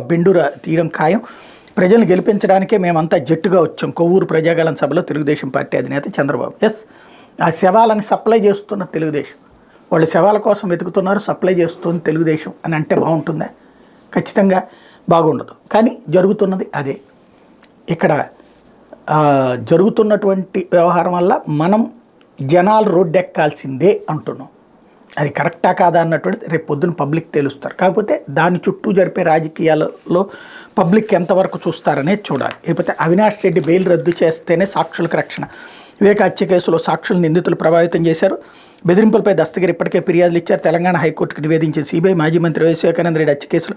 బెండూర తీయడం ఖాయం. ప్రజలను గెలిపించడానికే మేమంతా జట్టుగా వచ్చాం. కొవ్వూరు ప్రజాగళం సభలో తెలుగుదేశం పార్టీ అధినేత చంద్రబాబు. ఆ శవాలను సప్లై చేస్తున్న తెలుగుదేశం. వాళ్ళు శవాల కోసం వెతుకుతున్నారు, సప్లై చేస్తుంది తెలుగుదేశం అని అంటే బాగుంటుందా? ఖచ్చితంగా బాగుండదు. కానీ జరుగుతున్నది అదే. ఇక్కడ జరుగుతున్నటువంటి వ్యవహారం వల్ల మనం జనాలు రోడ్డెక్కాల్సిందే అంటున్నాం. అది కరెక్టా కాదా అన్నటువంటిది రేపు పొద్దున పబ్లిక్ తెలుస్తారు. కాకపోతే దాని చుట్టూ జరిపే రాజకీయాలలో పబ్లిక్ ఎంతవరకు చూస్తారనేది చూడాలి. లేకపోతే అవినాష్ రెడ్డి బెయిల్ రద్దు చేస్తేనే సాక్షులకు రక్షణ. వివేక హత్య కేసులో సాక్షులు నిందితులు ప్రభావితం చేశారు. బెదిరింపులపై దస్తగిరి ఇప్పటికే ఫిర్యాదులు ఇచ్చారు. తెలంగాణ హైకోర్టుకు నివేదించిన సిబిఐ మాజీ మంత్రి వైఎస్ వివేకానంద రెడ్డి హత్య కేసులో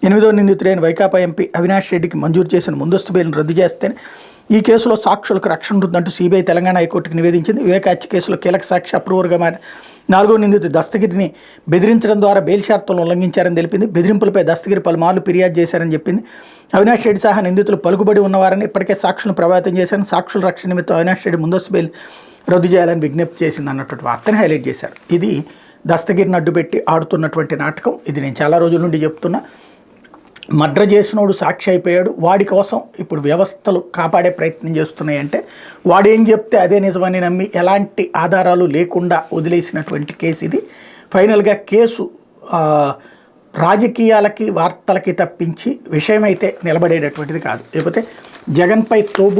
8వ నిందితుడైన వైకాపా ఎంపీ అవినాష్ రెడ్డికి మంజూరు చేసిన ముందస్తు బెయిల్ను రద్దు చేస్తేనే ఈ కేసులో సాక్షులకు రక్షణ ఉంటుందంటూ సిబిఐ తెలంగాణ హైకోర్టుకు నివేదించింది. వివేక హత్య కేసులో కీలక సాక్షి అప్రూవర్గా మారిన 4వ నిందితుడు దస్తగిరిని బెదిరించడం ద్వారా బెయిల్ షరతులను ఉల్లంఘించారని తెలిపింది. బెదిరింపులపై దస్తగిరి పలుమార్లు ఫిర్యాదు చేశారని చెప్పింది. అవినాష్ రెడ్డి సహా నిందితులు పలుకుబడి ఉన్నవారని, ఇప్పటికే సాక్షులను ప్రభావితం చేశారని, సాక్షుల రక్షణ నిమిత్తం అవినాష్ రెడ్డి ముందస్తు బెయిల్ రద్దు చేయాలని విజ్ఞప్తి చేసింది అన్నటువంటి వార్తని హైలైట్ చేశారు. ఇది దస్తగిరిని అడ్డుపెట్టి ఆడుతున్నటువంటి నాటకం. ఇది నేను చాలా రోజుల నుండి చెప్తున్నా. మర్డర్ చేసినోడు సాక్షి అయిపోయాడు. వాడి కోసం ఇప్పుడు వ్యవస్థలు కాపాడే ప్రయత్నం చేస్తున్నాయంటే వాడు ఏం చెప్తే అదే నిజమని నమ్మి ఎలాంటి ఆధారాలు లేకుండా వదిలేసినటువంటి కేసు ఇది. ఫైనల్గా కేసు రాజకీయాలకి వార్తలకి తప్పించి విషయమైతే నిలబడేటటువంటిది కాదు. లేకపోతే జగన్పై తోబు